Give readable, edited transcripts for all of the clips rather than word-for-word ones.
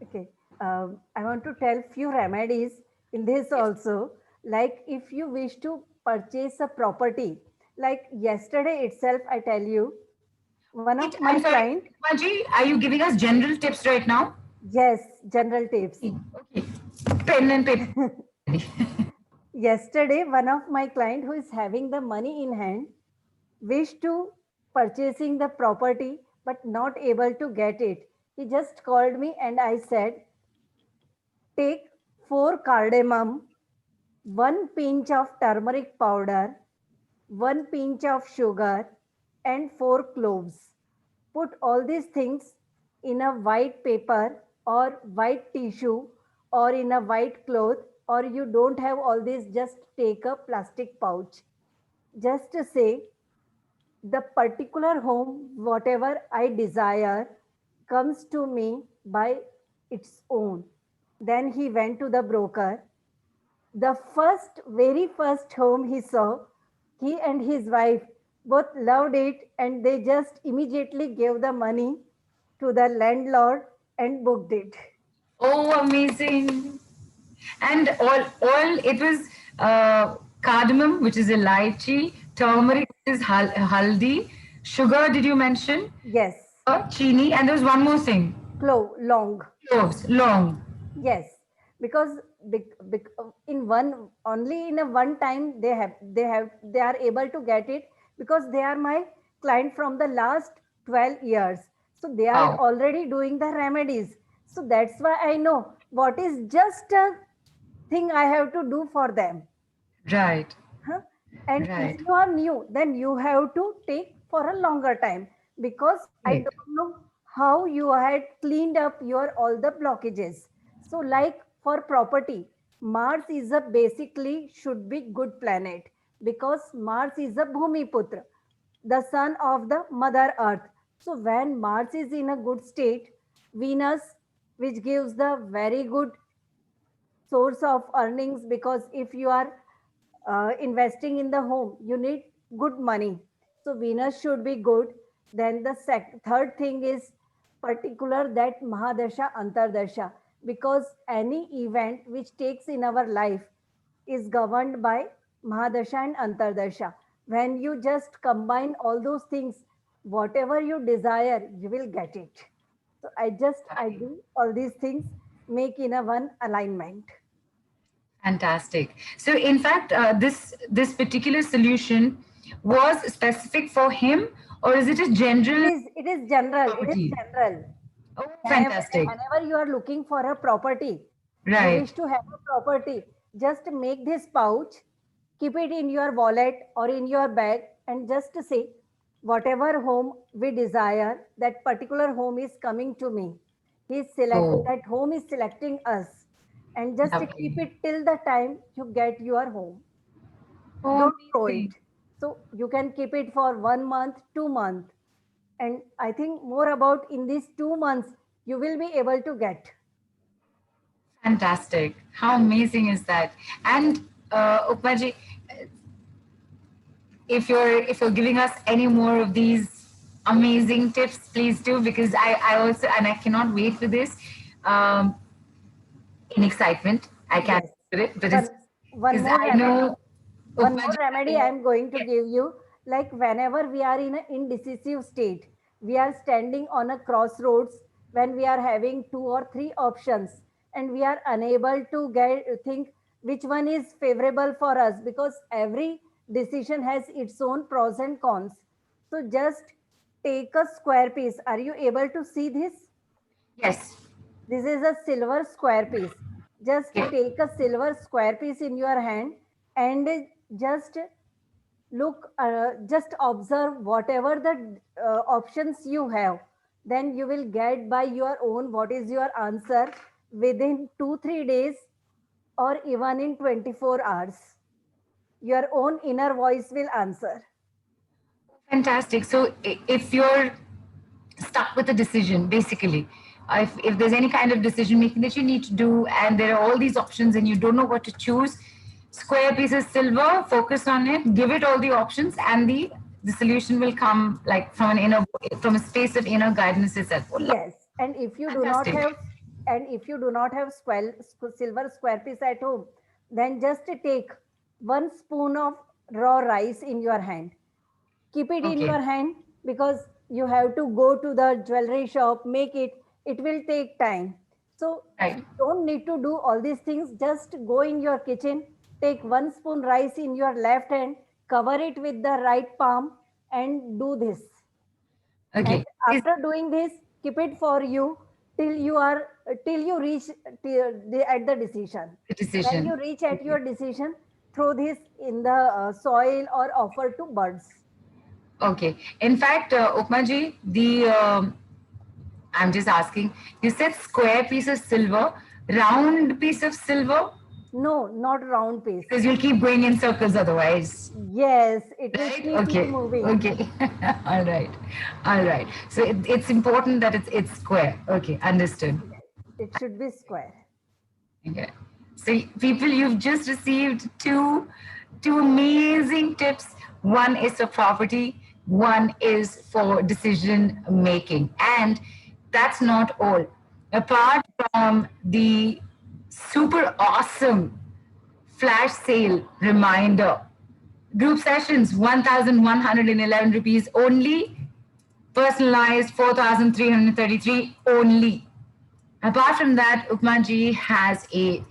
Okay. I want to tell few remedies in this Yes. also. Like if you wish to purchase a property, like yesterday itself, I tell you, one of Wait, my I'm sorry, client, Maji, are you giving us general tips right now? yes, general tips. Okay. Pen and paper. Yesterday, one of my client who is having the money in hand wished to purchasing the property but not able to get it. He just called me and I said, take 4 cardamom, 1 pinch of turmeric powder, 1 pinch of sugar, and 4 cloves. Put all these things in a white paper or white tissue or in a white cloth, or you don't have all this, just take a plastic pouch. Just to say, the particular home, whatever I desire, comes to me by its own. Then he went to the broker. The very first home he saw, he and his wife both loved it and they just immediately gave the money to the landlord and booked it. Oh, amazing. And all it was cardamom, which is elaichi, turmeric, which is haldi, sugar, did you mention? Yes, Chini, and there was one more thing. clove, long. Cloves, long. Yes, because in one only in a one time they are able to get it because they are my client from the last 12 years. So they are Wow. already doing the remedies. So that's why I know what is just a thing I have to do for them. Right. Huh? And if Right. you are new, then you have to take for a longer time because I Right. don't know how you had cleaned up your all the blockages. So, like for property, Mars is a basically should be good planet because Mars is a Bhumiputra, the son of the Mother Earth. So, when Mars is in a good state, Venus, which gives the very good source of earnings, because if you are investing in the home you need good money, so Venus should be good. Then the third thing is particular that Mahadasha Antardasha, because any event which takes in our life is governed by Mahadasha and Antardasha. When you just combine all those things, whatever you desire you will get it. So I do all these things, make in a one alignment. Fantastic. So, in fact, this particular solution was specific for him, or is it a general It is general. It is property? general. Oh, Whenever fantastic. whenever you are looking for a property, you Right. wish to have a property, just make this pouch, keep it in your wallet or in your bag, and just say, whatever home we desire, that particular home is coming to me. Oh, That home is selecting us, and just keep lovely. it till the time you get your home. Oh, Don't throw it. amazing. So you can keep it for 1 month, 2 months, and I think more about in these 2 months you will be able to get. Fantastic. How amazing is that? And Upmaji, if you're giving us any more of these amazing tips, please do, because I also, and I cannot wait for this. Um, in excitement, I can't Yes. wait for it, but One it's one because more I remedy. know One more Upmaji, remedy I I know. am going to Yes. give you. Like whenever we are in an indecisive state, we are standing on a crossroads when we are having 2 or 3 options and we are unable to get think which one is favorable for us, because every decision has its own pros and cons. So just take a square piece. Are you able to see this? Yes. This is a silver square piece. Just Okay. take a silver square piece in your hand and just just observe whatever the options you have. Then you will get by your own what is your answer within 2 3 days or even in 24 hours. Your own inner voice will answer. Fantastic. So if you're stuck with a decision, basically, if there's any kind of decision making that you need to do, and there are all these options and you don't know what to choose, square piece of silver, focus on it, give it all the options, and the solution will come like from a space of inner guidance itself. Oh, Yes, and if you do not fantastic. have and if you do not have silver square piece at home, then just take 1 spoon of raw rice in your hand. Keep it in Okay. your hand, because you have to go to the jewelry shop, make it will take time. So Right. you don't need to do all these things. Just go in your kitchen, take 1 spoon rice in your left hand, cover it with the right palm, and do this. And Okay. Is after doing this, keep it for you till you are till you reach at the decision. the When decision. you reach at Okay. your decision, throw this in the soil or offer to birds. Okay. In fact, Upma ji, I'm just asking, you said square piece of silver, round piece of silver, No, not round piece. because you'll keep going in circles otherwise. Yes, it will Right? keep you Okay. moving. Okay. All right. All right. So it's important that it's square. Okay. Understood. Yes, it should be square. Okay. So people, you've just received two amazing tips. One is for property, one is for decision making. And that's not all. Apart from the super awesome flash sale reminder, group sessions 1,111 rupees only, personalized 4,333 only. Apart from that, Upmaji has a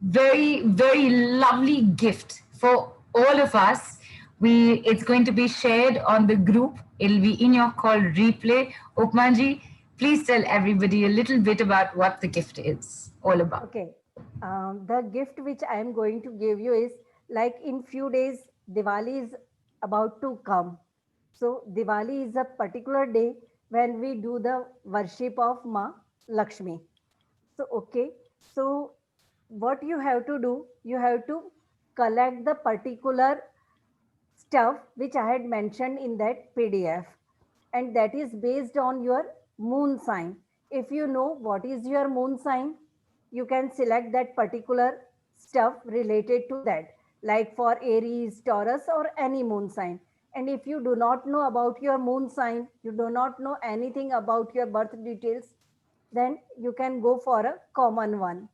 very, very lovely gift for all of us. It's going to be shared on the group. It'll be in your call replay. Upmaji, please tell everybody a little bit about what the gift is all about. Okay. The gift which I am going to give you is, like, in few days, Diwali is about to come. So Diwali is a particular day when we do the worship of Ma Lakshmi. So, okay. So what you have to do, you have to collect the particular stuff which I had mentioned in that PDF, and that is based on your moon sign. If you know what is your moon sign, you can select that particular stuff related to that, like for Aries, Taurus, or any moon sign. And if you do not know about your moon sign, you do not know anything about your birth details, then you can go for a common one.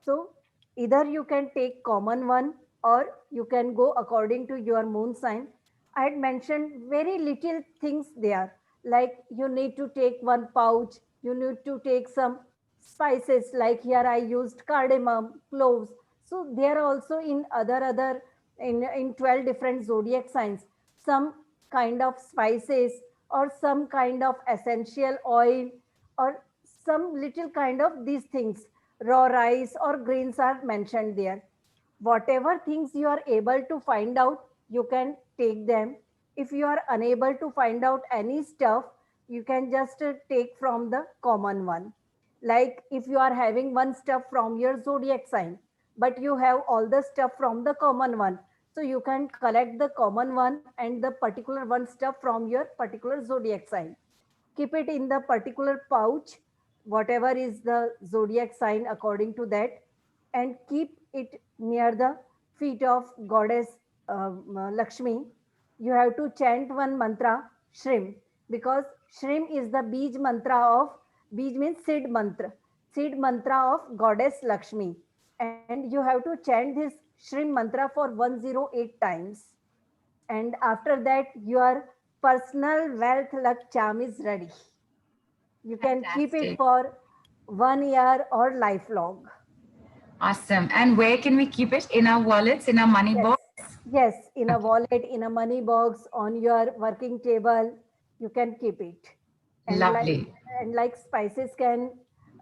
So either you can take common one, or you can go according to your moon sign. I had mentioned very little things there, like you need to take one pouch, you need to take some spices, like here I used cardamom, cloves. So there are also in other in 12 different zodiac signs some kind of spices, or some kind of essential oil, or some little kind of these things. Raw rice or grains are mentioned there. Whatever things you are able to find out, you can take them. If you are unable to find out any stuff, you can just take from the common one. Like if you are having one stuff from your zodiac sign, but you have all the stuff from the common one, so you can collect the common one and the particular one stuff from your particular zodiac sign. Keep it in the particular pouch, whatever is the zodiac sign according to that, and keep it near the feet of goddess Lakshmi. You have to chant one mantra, Shrim, because Shrim is the Bij mantra of, Bij means seed mantra of goddess Lakshmi. And you have to chant this Shrim mantra for 108 times. And after that, your personal wealth luck charm is ready. You can keep it Fantastic. for 1 year or lifelong. Awesome. And where can we keep it? In our wallets, in our money Yes. box? Yes, in a Okay. wallet, in a money box, on your working table, you can keep it. And like Lovely. spices can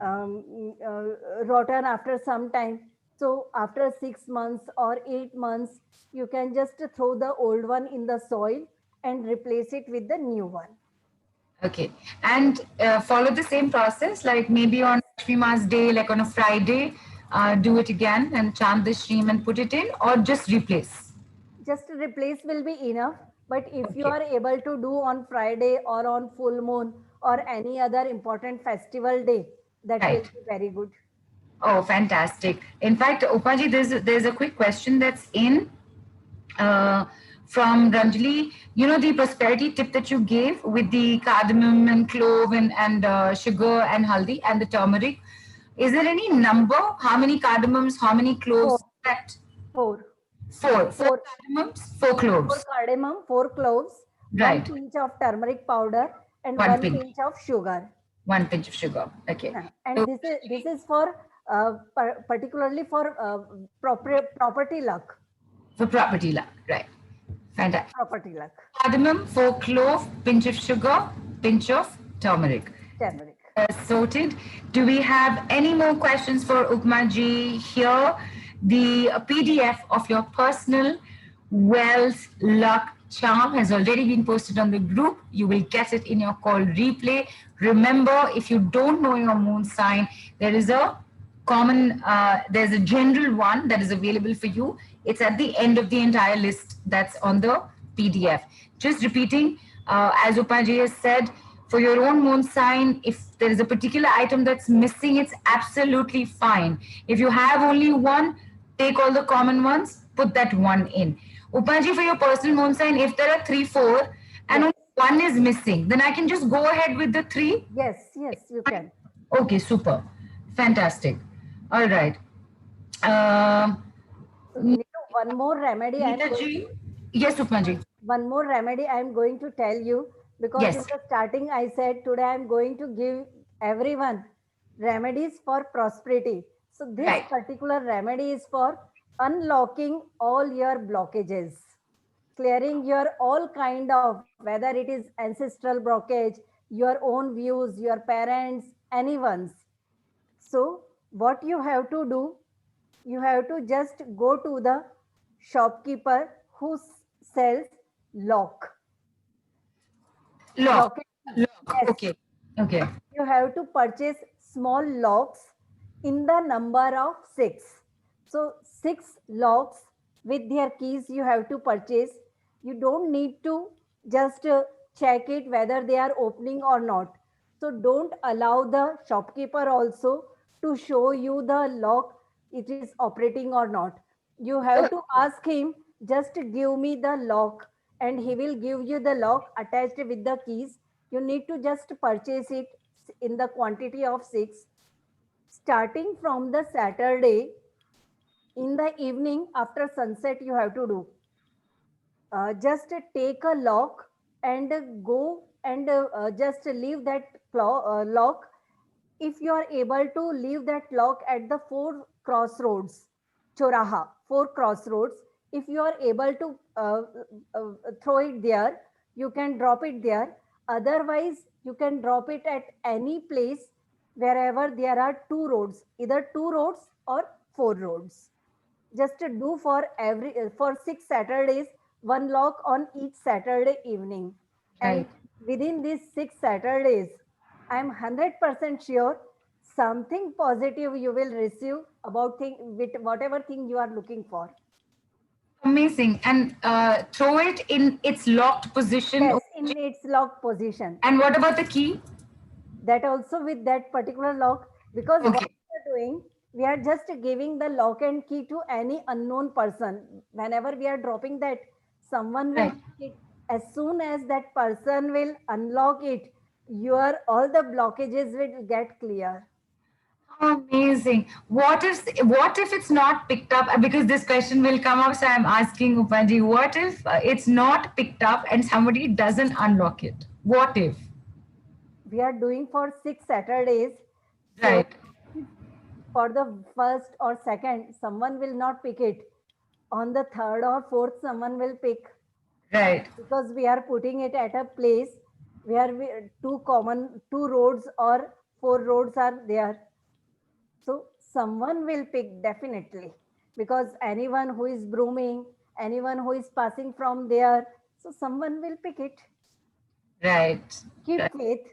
rotten after some time. So after 6 months or 8 months, you can just throw the old one in the soil and replace it with the new one. Okay. And follow the same process, like maybe on Lakshmi Ma's day, like on a Friday, do it again and chant the stream and put it in, or just replace. Just replace will be enough. But if you Okay. are able to do on Friday or on full moon or any other important festival day, that will Right. be very good. Oh, fantastic. In fact, Upaji, there's a quick question that's in uh, from Ranjali. You know, the prosperity tip that you gave with the cardamom and clove and sugar and haldi and the turmeric. Is there any number? How many cardamoms? How many cloves? Four. That Four. four. Four Four. cardamoms, four Four cloves. cardamom, 4 cloves, one Right. pinch of turmeric powder, and One one pinch. pinch of sugar. One pinch of sugar. Okay. And So, this is for particularly for property luck. for property luck. Right. Fantastic. Property luck. Cardamom, 4 clove, pinch of sugar, pinch of turmeric. Turmeric. Sorted. Do we have any more questions for Upma ji? Here, the PDF of your personal wealth luck charm has already been posted on the group. You will get it in your call replay. Remember, if you don't know your moon sign, there is a there's a general one that is available for you. It's at the end of the entire list that's on the PDF. Just repeating, as Upaji has said, for your own moon sign, if there is a particular item that's missing, it's absolutely fine. If you have only one, take all the common ones, put that one in. Upaji, for your personal moon sign, if there are 3, 4, and only one is missing, then I can just go ahead with the 3. Yes, you can. Okay, super. Fantastic. All right. Neetu, one more remedy. Yes, Upma ji. One more remedy I am going to tell you, because Yes. in the starting I said today I am going to give everyone remedies for prosperity. So this Right. particular remedy is for unlocking all your blockages, clearing your all kind of, whether it is ancestral blockage, your own views, your parents, anyone's. So what you have to do, you have to just go to the shopkeeper who sells lock. Lock. Yes. Okay. Okay. You have to purchase small locks in the number of 6. So 6 locks with their keys you have to purchase. You don't need to just check it whether they are opening or not. So don't allow the shopkeeper also to show you the lock it is operating or not. You have to ask him, just give me the lock, and he will give you the lock attached with the keys. You need to just purchase it in the quantity of 6. Starting from the Saturday, in the evening after sunset, you have to do. Just take a lock and go and just leave that lock. If you are able to leave that lock at the 4 crossroads, Choraha, 4 crossroads, if you are able to throw it there, you can drop it there. Otherwise, you can drop it at any place wherever there are 2 roads, either 2 roads or 4 roads. Just to do for 6 Saturdays, 1 lock on each Saturday evening. And Right. within these 6 Saturdays, I'm 100% sure something positive you will receive about with whatever thing you are looking for. Amazing. And throw it in its locked position. Yes, in its lock position. And what about the key? That also with that particular lock, because what Okay. we are doing, we are just giving the lock and key to any unknown person. Whenever we are dropping that, someone will Right. pick it. As soon as that person will unlock it, your all the blockages will get clear. Amazing. What if it's not picked up? Because this question will come up, so I'm asking Upanji, what if it's not picked up and somebody doesn't unlock it? What if? We are doing for 6 Saturdays. So Right. for the first or second, someone will not pick it. On the third or fourth, someone will pick, Right. because we are putting it at a place where two roads or 4 roads are there. So someone will pick definitely, because anyone who is brooming, anyone who is passing from there, so someone will pick it. Right. Keep Right. faith.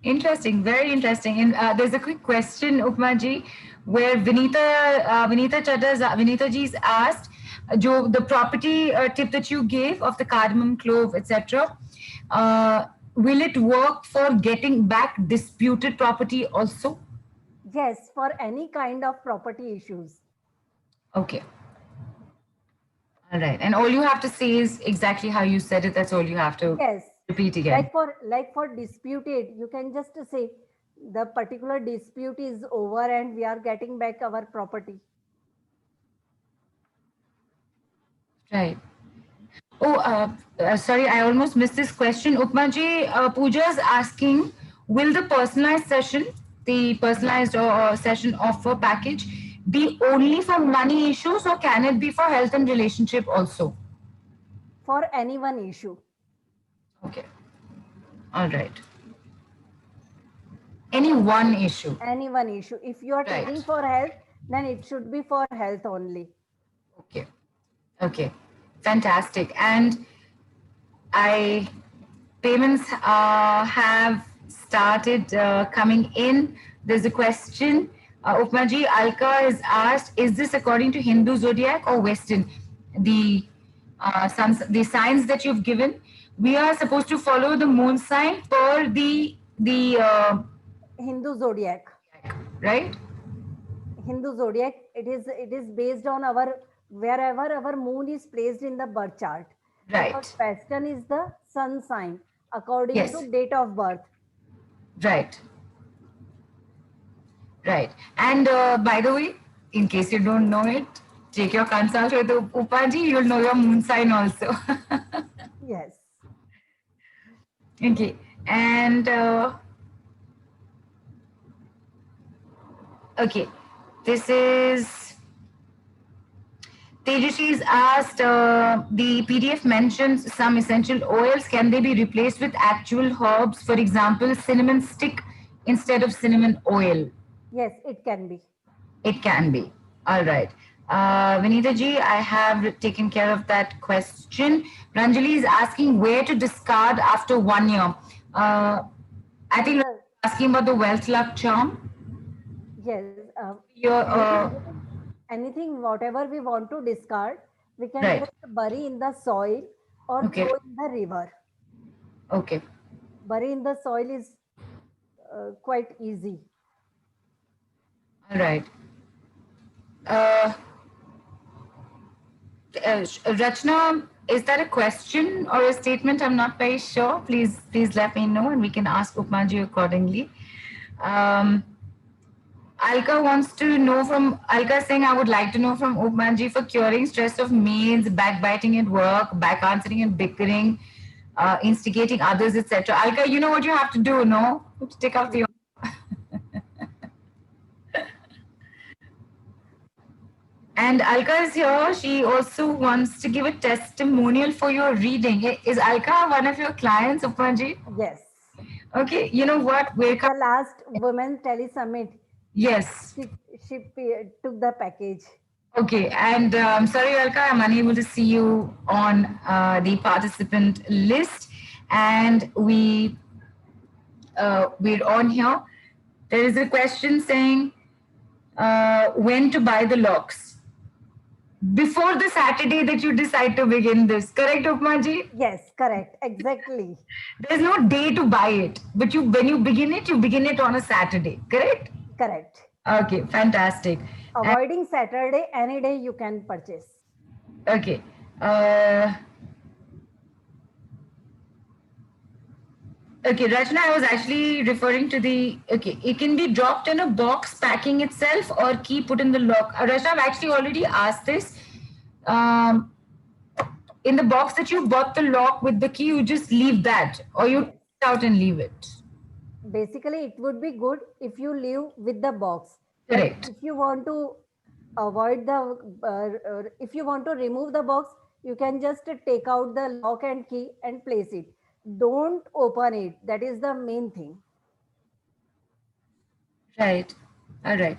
Interesting, very interesting. And there's a quick question, Upmaji, where Vinita ji's asked, the property tip that you gave of the cardamom clove, etc. Will it work for getting back disputed property also? Yes, for any kind of property issues. Okay. All right. And all you have to say is exactly how you said it. That's all you have to Yes. repeat again. Like for disputed, you can just say, the particular dispute is over and we are getting back our property. Right. Oh, sorry, I almost missed this question. Upmaji, Pooja is asking, will the personalized session, the personalized session offer package, be only for money issues or can it be for health and relationship also? For any one issue. Okay. All right. Any one issue. Any one issue. If you are Right. taking for health, then it should be for health only. Okay. Okay. Fantastic. And payments have started coming in. There's a question. Upmaji, Alka has asked, is this according to Hindu zodiac or Western? The signs that you've given, we are supposed to follow the moon sign per the Hindu zodiac. right? Hindu zodiac, it is based on our wherever our moon is placed in the birth chart. Right. Because Western is the sun sign according Yes. to date of birth. Right. Right. And by the way, in case you don't know it, take your consult with Upaji, you'll know your moon sign also. Yes. Okay. And okay, this is Tejashi's asked, the PDF mentions some essential oils. Can they be replaced with actual herbs? For example, cinnamon stick instead of cinnamon oil. Yes, it can be. It can be. All right. Vinita ji, I have taken care of that question. Ranjali is asking where to discard after 1 year. I think asking about the wealth luck charm. Yes. Your, Anything, whatever we want to discard, we can Right. just bury in the soil or Okay. throw in the river. Okay. Bury in the soil is quite easy. All right. Rachna, is that a question or a statement? I'm not very sure. Please let me know and we can ask Upmaji accordingly. Alka wants to know from Alka saying, I would like to know from Upmaji for curing stress of maids, backbiting at work, back answering and bickering, instigating others, etc. Alka, you know what you have to do, no? You have to take out the. And Alka is here. She also wants to give a testimonial for your reading. Is Alka one of your clients, Upmaji? Yes. Okay. You know what? The last Women Tele Summit, Yes. she took the package. Okay. And I'm sorry, Alka, I'm unable to see you on the participant list. And we're on here. There is a question saying when to buy the locks. Before the Saturday that you decide to begin this, correct, Upmaji? Yes, correct, exactly. There's no day to buy it, but when you begin it on a Saturday, correct? Correct. Okay, fantastic. Avoiding Saturday, any day you can purchase. Okay. Okay, Rachna, I was actually referring to it can be dropped in a box packing itself or key put in the lock. Rachna, I've actually already asked this. In the box that you bought the lock with the key, you just leave that or you take it out and leave it. Basically, it would be good if you leave with the box. Correct. If you want to avoid if you want to remove the box, you can just take out the lock and key and place it. Don't open it. That is the main thing. Right. All right.